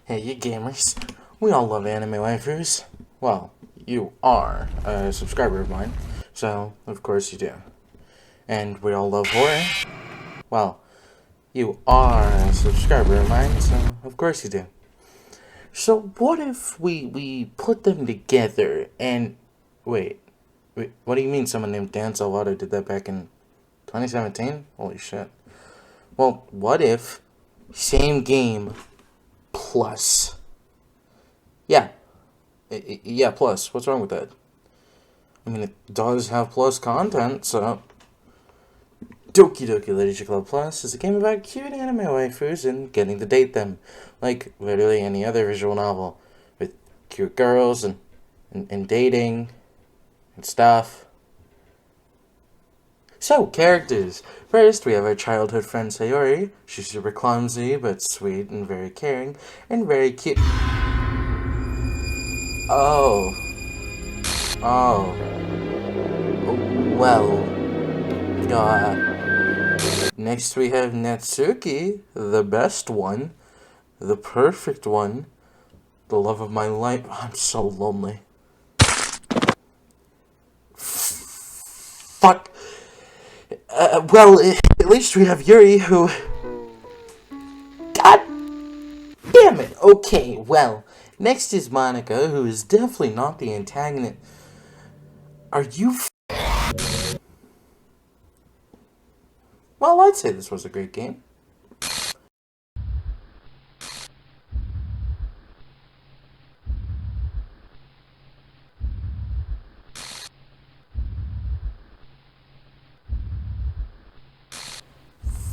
Hey, you gamers. We all love anime waifus. Well, you are a subscriber of mine, so of course you do. And we all love horror. Well, you are a subscriber of mine, so of course you do. So what if we put them together and... Wait, what do you mean someone named Dan Salvato did that back in 2017? Holy shit. Well, what if same game plus? Yeah. Yeah, plus. What's wrong with that? I mean, it does have plus content, so... Doki Literature Club Plus is a game about cute anime waifus and getting to date them. Like, literally any other visual novel. With cute girls and dating and stuff. So, characters. First, we have our childhood friend Sayori. She's super clumsy, but sweet and very caring, and very cute. Oh. Well. Next we have Natsuki, the best one, the perfect one, the love of my life. I'm so lonely. Fuck. Well, at least we have Yuri, who... God damn it. Okay, well, next is Monica, who is definitely not the antagonist. Are you... Well, I'd say this was a great game.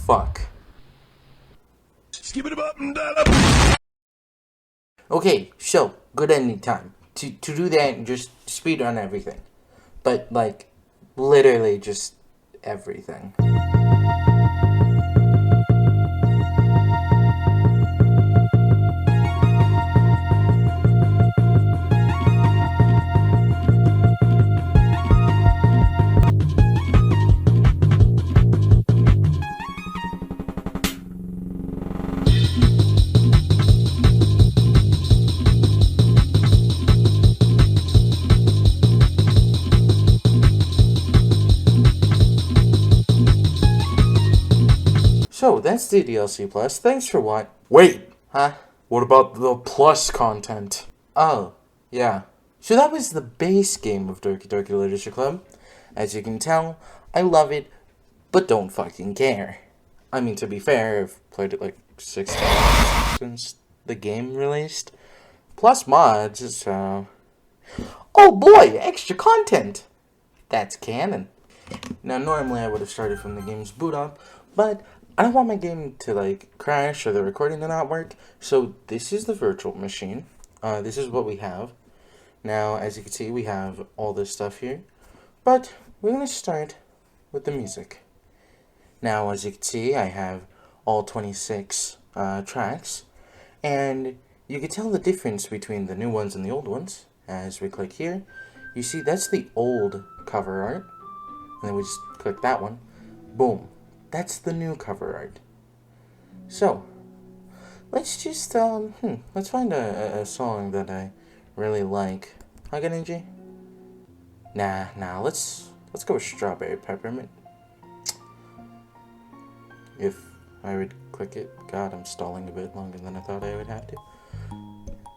Fuck. Okay, so, good ending time. To do that, just speed on everything. But, like, literally just everything. So, that's DDLC Plus. Thanks for what? Wait! Huh? What about the plus content? Oh, yeah. So that was the base game of Doki Literature Club. As you can tell, I love it, but don't fucking care. I mean, to be fair, I've played it like 6 times since the game released. Plus mods, so... Oh boy, extra content! That's canon. Now, normally I would have started from the game's boot up, but I don't want my game to, like, crash or the recording to not work, so this is the virtual machine. This is what we have. Now, as you can see, we have all this stuff here, but we're going to start with the music. Now, as you can see, I have all 26 tracks, and you can tell the difference between the new ones and the old ones. As we click here, you see that's the old cover art, and then we just click that one. Boom. That's the new cover art. So, let's just, let's find a song that I really like. Hug Energy? Nah, let's go with Strawberry Peppermint. If I would click it. God, I'm stalling a bit longer than I thought I would have to.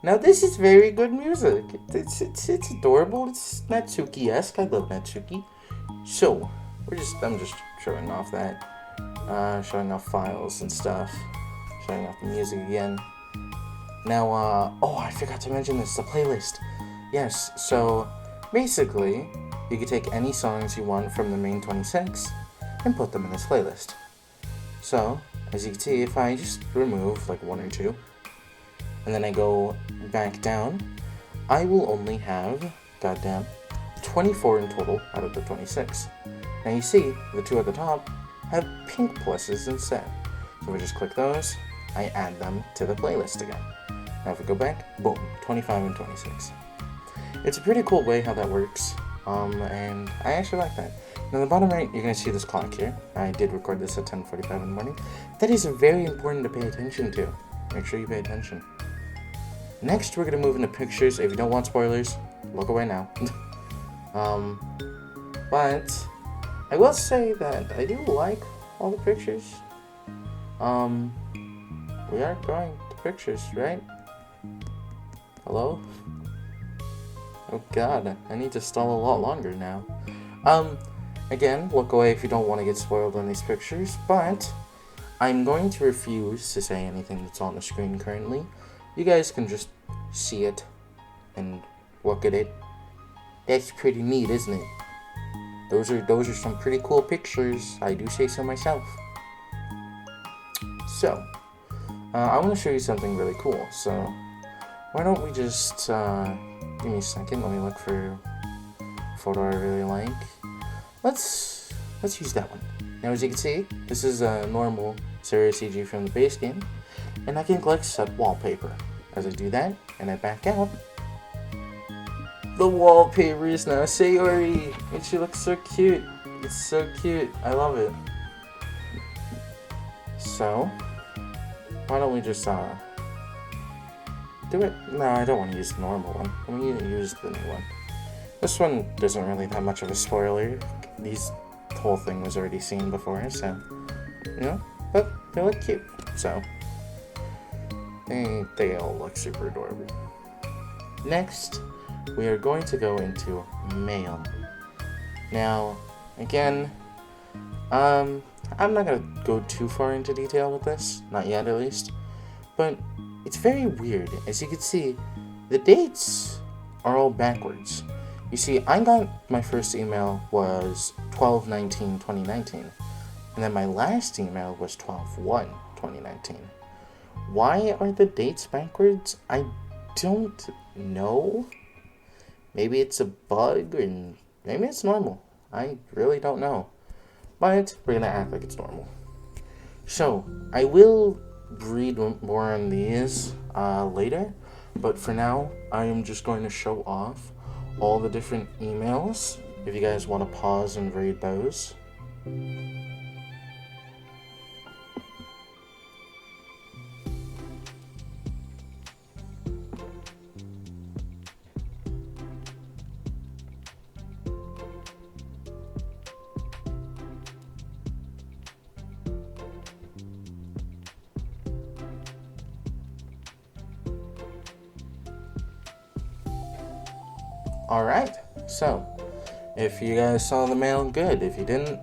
Now this is very good music. It's adorable. It's Natsuki-esque. I love Natsuki. So, I'm just showing off that. Showing off files and stuff. Showing off the music again. Now, oh, I forgot to mention this, the playlist. Yes, so, basically, you can take any songs you want from the main 26 and put them in this playlist. So, as you can see, if I just remove, like, 1 or 2, and then I go back down, I will only have, goddamn, 24 in total out of the 26. Now you see, the 2 at the top have pink pluses instead. So we just click those, I add them to the playlist again. Now if we go back, boom, 25 and 26. It's a pretty cool way how that works, and I actually like that. Now in the bottom right, you're going to see this clock here. I did record this at 10:45 in the morning. That is very important to pay attention to. Make sure you pay attention. Next, we're going to move into pictures. If you don't want spoilers, look away now. But I will say that I do like all the pictures. We are going to pictures, right? Hello? Oh god, I need to stall a lot longer now. Again, look away if you don't want to get spoiled on these pictures, but I'm going to refuse to say anything that's on the screen currently. You guys can just see it and look at it. That's pretty neat, isn't it? Those are some pretty cool pictures, I do say so myself. So, I want to show you something really cool, so why don't we just, give me a second, let me look for a photo I really like. Let's use that one. Now as you can see, this is a normal Stereo CG from the base game, and I can click set wallpaper. As I do that, and I back out, the wallpaper is now Sayori, and she looks so cute. It's so cute, I love it. So, why don't we just, do it? No, I don't want to use the normal one. I want to use the new one. This one doesn't really have much of a spoiler. The whole thing was already seen before, so, you know, but they look cute, so. They all look super adorable. Next, we are going to go into mail. Now, again, I'm not going to go too far into detail with this, not yet at least, but it's very weird. As you can see, the dates are all backwards. You see, I got my first email was 12/19/2019, and then my last email was 12/1/2019. Why are the dates backwards? I don't know. Maybe it's a bug, and maybe it's normal. I really don't know. But we're gonna act like it's normal. So, I will read more on these later, but for now, I am just going to show off all the different emails, if you guys want to pause and read those. Alright, so, if you guys saw the mail, good. If you didn't,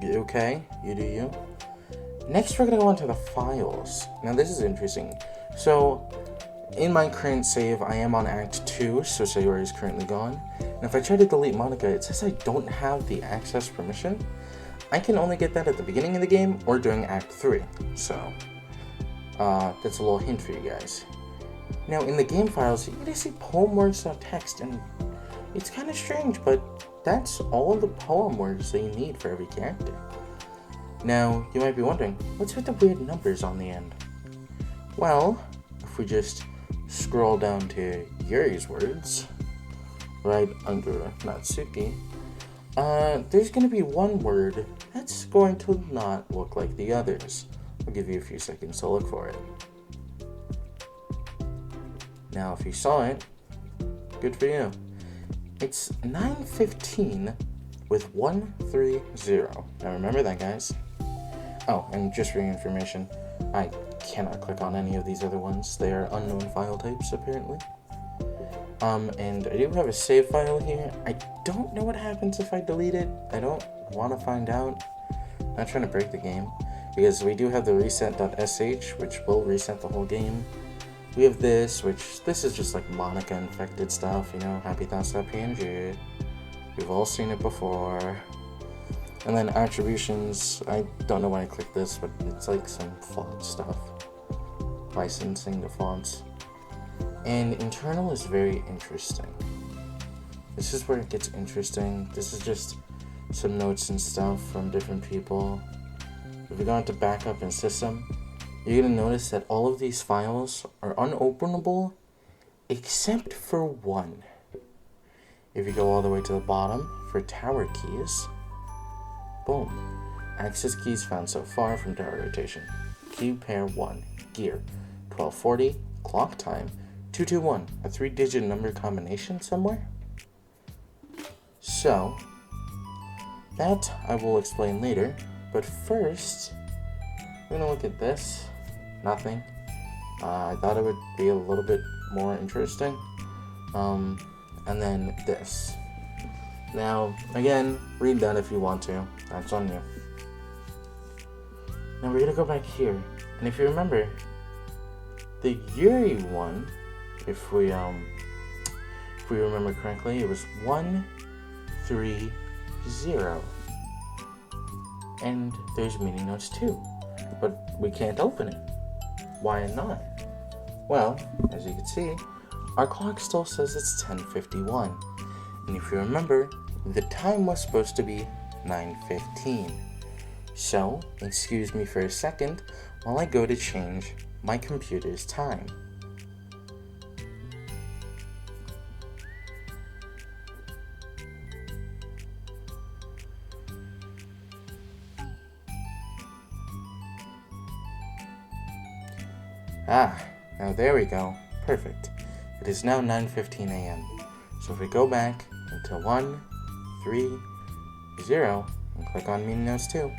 okay, you do you. Next, we're going to go into the files. Now, this is interesting. So, in my current save, I am on Act 2, so Sayori is currently gone. And if I try to delete Monica, it says I don't have the access permission. I can only get that at the beginning of the game or during Act 3. So, that's a little hint for you guys. Now, in the game files, you can see poem words.txt, and it's kind of strange, but that's all the poem words that you need for every character. Now, you might be wondering, what's with the weird numbers on the end? Well, if we just scroll down to Yuri's words, right under Natsuki, there's going to be one word that's going to not look like the others. I'll give you a few seconds to look for it. Now, if you saw it, good for you. It's 915 with 130. Now remember that, guys. Oh, and just for your information, I cannot click on any of these other ones. They are unknown file types, apparently. And I do have a save file here. I don't know what happens if I delete it. I don't want to find out. I'm not trying to break the game, because we do have the reset.sh, which will reset the whole game. We have this, which, this is just like Monica infected stuff, you know, happythoughts.png. We've all seen it before. And then attributions, I don't know why I clicked this, but it's like some font stuff. Licensing the fonts. And internal is very interesting. This is where it gets interesting. This is just some notes and stuff from different people. If we go into backup and system, you're going to notice that all of these files are unopenable except for one. If you go all the way to the bottom for tower keys, boom. Access keys found so far from tower rotation. Cube pair 1, gear, 1240, clock time, 221, a 3-digit number combination somewhere? So, that I will explain later, but first, we're gonna look at this. Nothing. I thought it would be a little bit more interesting. And then this. Now, again, read that if you want to. That's on you. Now we're gonna go back here, and if you remember, the Yuri one, if we remember correctly, it was 130, and there's meeting notes too, but we can't open it. Why not? Well, as you can see, our clock still says it's 10:51, and if you remember, the time was supposed to be 9:15. So, excuse me for a second while I go to change my computer's time. Now there we go. Perfect. It is now 9:15 a.m. So if we go back into 130 and click on meeting notes 2,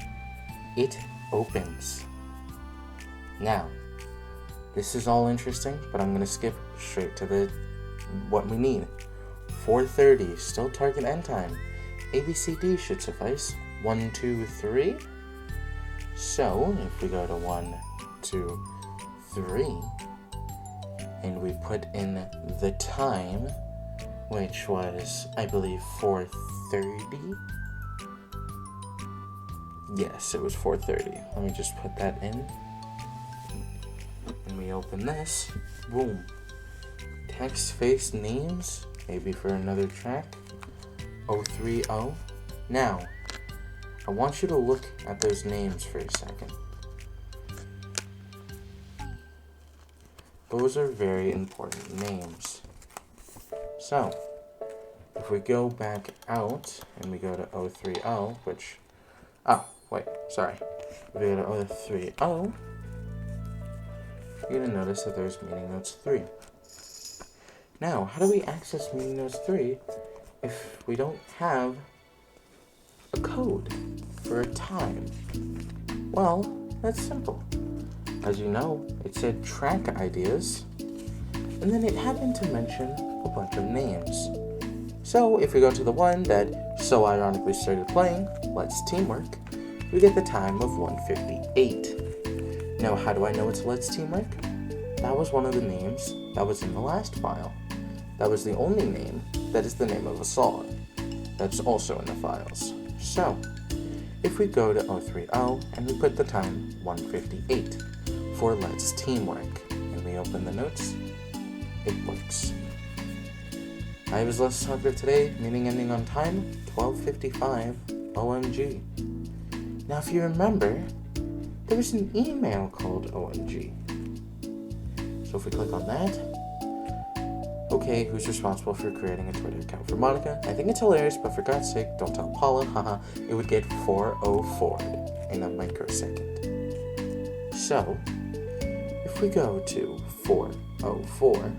it opens. Now, this is all interesting, but I'm gonna skip straight to what we need. 4:30, still target end time. ABCD should suffice. 1, 2, 3. So if we go to 1, 2, 3, and we put in the time, which was, I believe, 4:30. Yes, it was 4:30. Let me just put that in. And we open this. Boom. Text, face, names. Maybe for another track. 030. Now, I want you to look at those names for a second. Those are very important names. So, if we go back out and we go to 030, which... Oh, wait, sorry. If we go to 030, you're going to notice that there's meeting notes 3. Now, how do we access meeting notes 3 if we don't have a code for a time? Well, that's simple. As you know, it said track ideas, and then it happened to mention a bunch of names. So if we go to the one that so ironically started playing, Let's Teamwork, we get the time of 1:58. Now how do I know it's Let's Teamwork? That was one of the names that was in the last file. That was the only name that is the name of a song that's also in the files. So, if we go to 030 and we put the time 1:58 for Let's Teamwork, and we open the notes, it works. I was Let's Talker today, meeting ending on time, 12:55, OMG. Now if you remember, there was an email called OMG. So if we click on that, okay, who's responsible for creating a Twitter account for Monica? I think it's hilarious, but for God's sake, don't tell Paula, haha, it would get 404 in a microsecond. So, if we go to 404,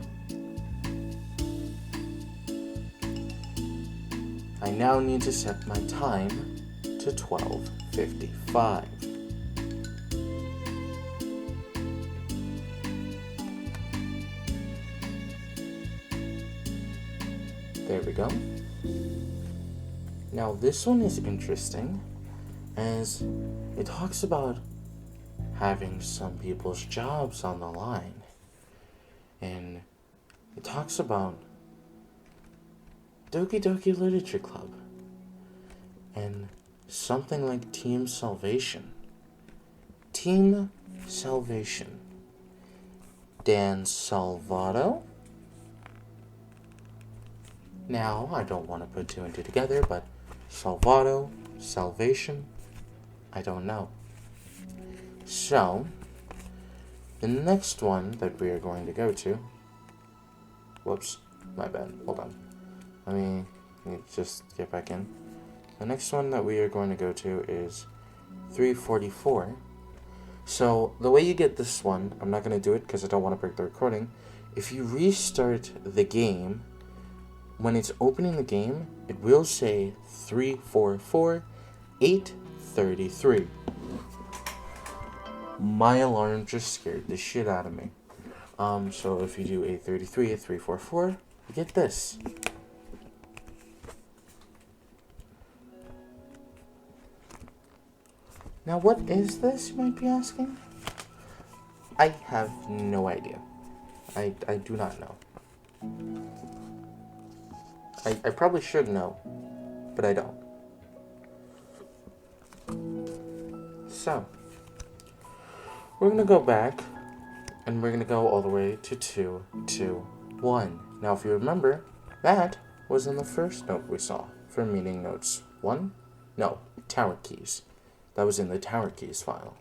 I now need to set my time to 12:55. There we go. Now this one is interesting, as it talks about having some people's jobs on the line. And it talks about Doki Doki Literature Club and something like Team Salvation. Team Salvation. Dan Salvato. Now, I don't want to put two and two together, but Salvato, Salvation, I don't know. So, the next one that we are going to go to, whoops, my bad, hold on. Let me just get back in. The next one that we are going to go to is 344. So, the way you get this one, I'm not going to do it because I don't want to break the recording, if you restart the game, when it's opening the game, it will say 344833. My alarm just scared the shit out of me. So if you do 833 8344, you get this. Now, what is this, you might be asking? I have no idea. I do not know. I probably should know, but I don't. So, we're going to go back, and we're going to go all the way to 2, 2, 1. Now, if you remember, that was in the first note we saw for meaning notes 1. No, tower keys. That was in the tower keys file.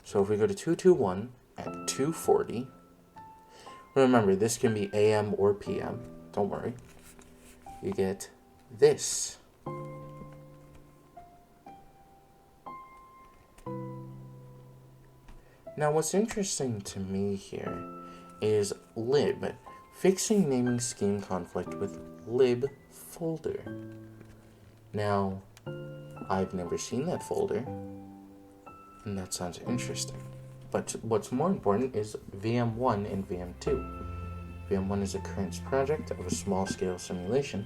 So if we go to 221 at 240, remember, this can be AM or PM. Don't worry. You get this. Now, what's interesting to me here is lib, fixing naming scheme conflict with lib folder. Now, I've never seen that folder, and that sounds interesting. But what's more important is VM1 and VM2. VM1 is a current project of a small-scale simulation,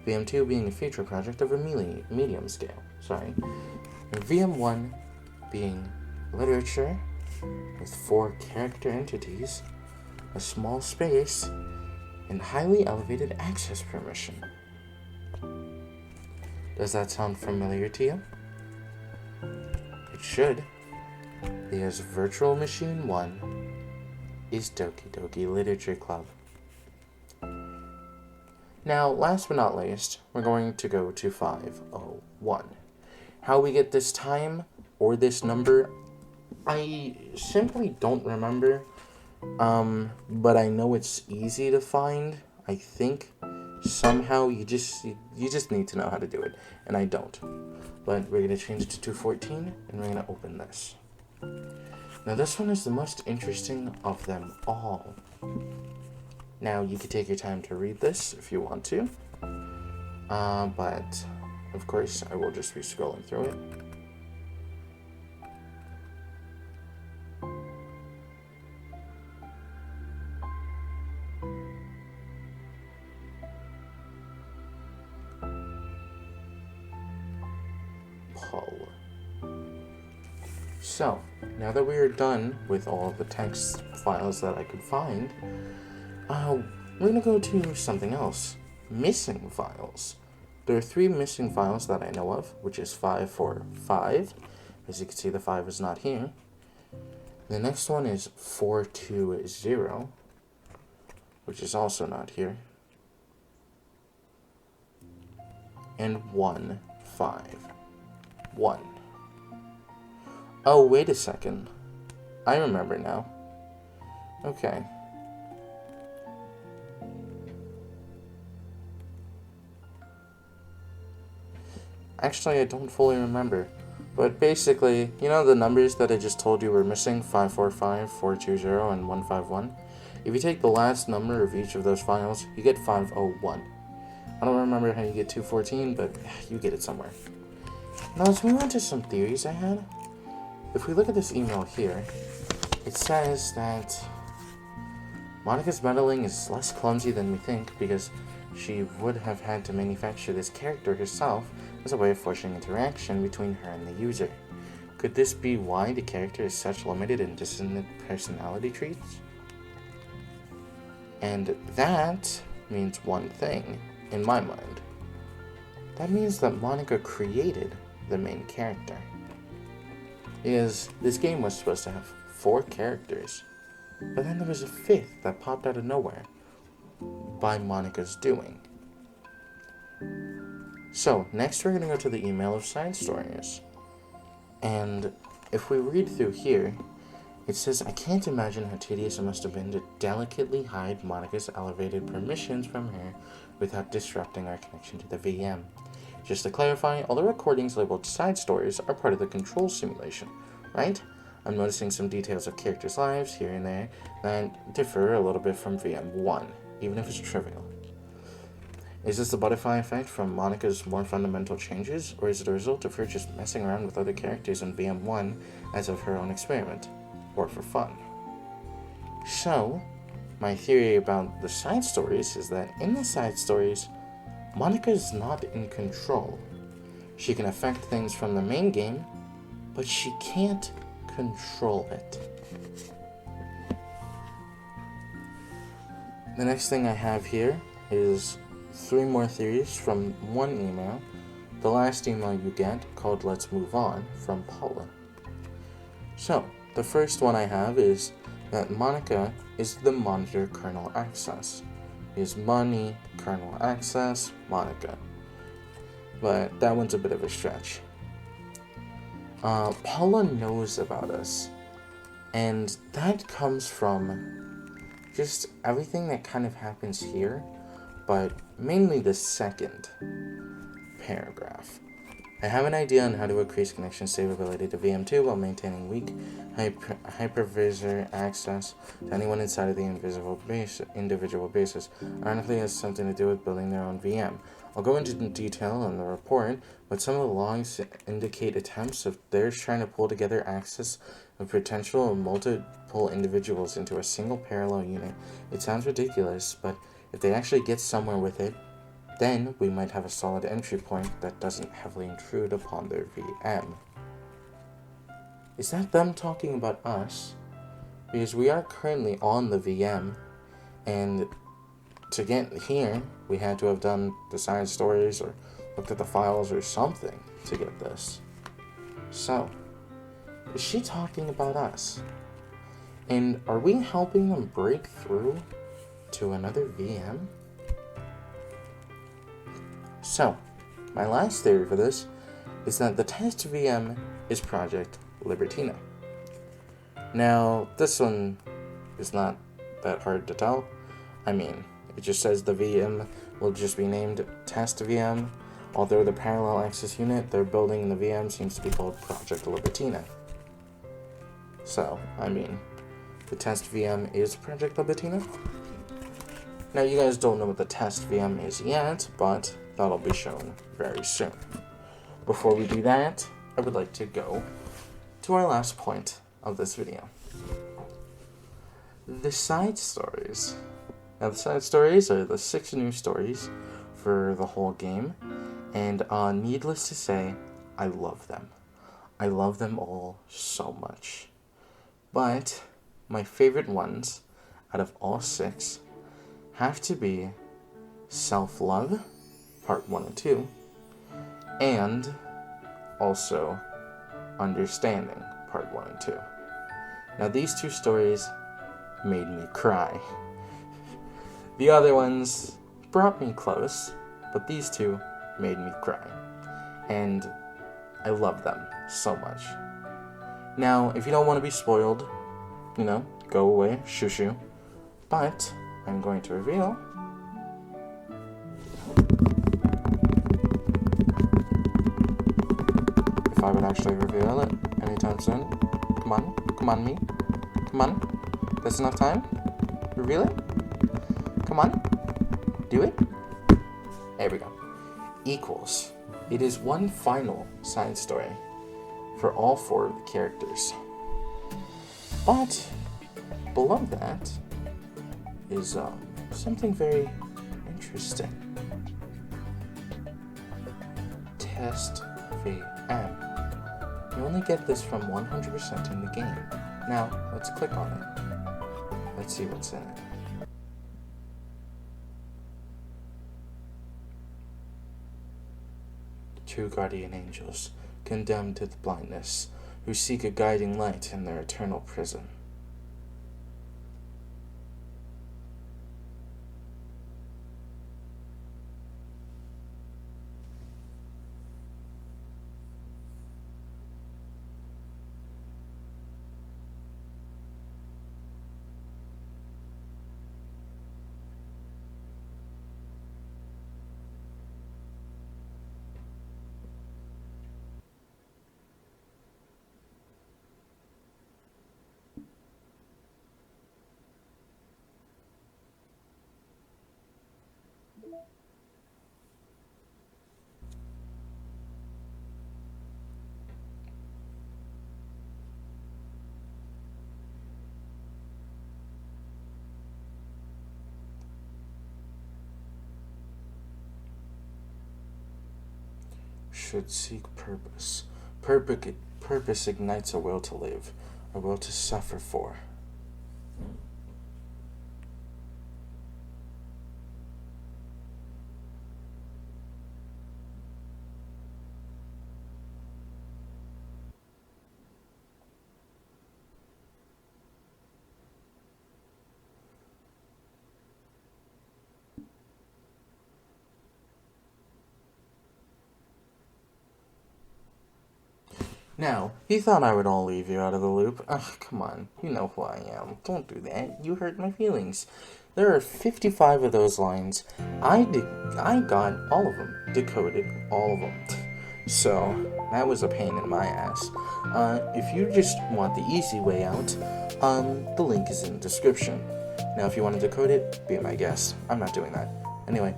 VM2 being a future project of a medium scale. And VM1 being literature with 4 character entities, a small space, and highly elevated access permission. Does that sound familiar to you? It should, because Virtual Machine 1 is Doki Doki Literature Club. Now, last but not least, we're going to go to 501. How we get this time or this number, I simply don't remember, but I know it's easy to find. I think somehow you just need to know how to do it, and I don't. But we're going to change it to 214, and we're going to open this. Now this one is the most interesting of them all. Now you can take your time to read this if you want to, but of course I will just be scrolling through it. So, now that we are done with all of the text files that I could find, we're going to go to something else. Missing files. There are 3 missing files that I know of, which is 545. As you can see, the 5 is not here. The next one is 420, which is also not here. And 151. Oh, wait a second. I remember now. Okay. Actually, I don't fully remember. But basically, you know the numbers that I just told you were missing? 545, 420, and 151? If you take the last number of each of those files, you get 501. I don't remember how you get 214, but you get it somewhere. Now let's move on to some theories I had. If we look at this email here, it says that Monica's meddling is less clumsy than we think because she would have had to manufacture this character herself as a way of forcing interaction between her and the user. Could this be why the character is such limited and dissonant personality traits? And that means one thing, in my mind. That means that Monica created the main character. Because this game was supposed to have 4 characters, but then there was a 5th that popped out of nowhere by Monica's doing. So, next we're going to go to the email of side stories. And if we read through here, it says, I can't imagine how tedious it must have been to delicately hide Monica's elevated permissions from her without disrupting our connection to the VM. Just to clarify, all the recordings labeled side stories are part of the control simulation, right? I'm noticing some details of characters' lives here and there that differ a little bit from VM1, even if it's trivial. Is this the butterfly effect from Monica's more fundamental changes, or is it a result of her just messing around with other characters in VM1 as of her own experiment, or for fun? So, my theory about the side stories is that in the side stories, Monica is not in control. She can affect things from the main game, but she can't control it. The next thing I have here is 3 more theories from one email, the last email you get, called Let's Move On, from Paula. So, the first one I have is that Monica is the monitor kernel access. Is money, kernel access, Monica. But that one's a bit of a stretch. Paula knows about us, and that comes from just everything that kind of happens here, but mainly the second paragraph. I have an idea on how to increase connection stability to VM2 while maintaining weak hypervisor access to anyone inside of the individual bases. Ironically, it has something to do with building their own VM. I'll go into detail in the report, but some of the logs indicate attempts of theirs trying to pull together access of potential multiple individuals into a single parallel unit. It sounds ridiculous, but if they actually get somewhere with it, then we might have a solid entry point that doesn't heavily intrude upon their VM. Is that them talking about us? Because we are currently on the VM, and to get here, we had to have done the side stories or looked at the files or something to get this. So, is she talking about us? And are we helping them break through to another VM? So, my last theory for this is that the test VM is Project Libertina. Now, this one is not that hard to tell. I mean, it just says the VM will just be named Test VM, although the parallel access unit they're building in the VM seems to be called Project Libertina. So, I mean, the Test VM is Project Libertina. Now, you guys don't know what the Test VM is yet, but that'll be shown very soon. Before we do that, I would like to go to our last point of this video. The side stories. Now, the side stories are the 6 new stories for the whole game, and needless to say, I love them. I love them all so much. But my favorite ones out of all 6 have to be Self-Love, Part 1 and 2, and also Understanding, Part 1 and 2. Now, these 2 stories made me cry. The other ones brought me close, but these 2 made me cry. And I love them so much. Now, if you don't want to be spoiled, go away, shoo. But I'm going to reveal if I would actually reveal it anytime soon. Come on, me. Come on. That's enough time? Reveal it? Come on. Do it. There we go. Equals. It is one final side story for all 4 of the characters. But below that is something very interesting. Test VM. You only get this from 100% in the game. Now, let's click on it. Let's see what's in it. Two guardian angels, condemned to the blindness, who seek a guiding light in their eternal prison. should seek purpose. Purpose ignites a will to live, a will to suffer for. Now, you thought I would all leave you out of the loop. Ugh, come on. You know who I am. Don't do that. You hurt my feelings. There are 55 of those lines. I got all of them. Decoded all of them. So, that was a pain in my ass. If you just want the easy way out, the link is in the description. Now, if you want to decode it, be my guest. I'm not doing that. Anyway,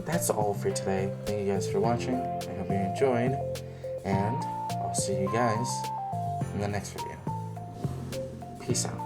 that's all for today. Thank you guys for watching. I hope you enjoyed. And I'll see you guys in the next video. Peace out.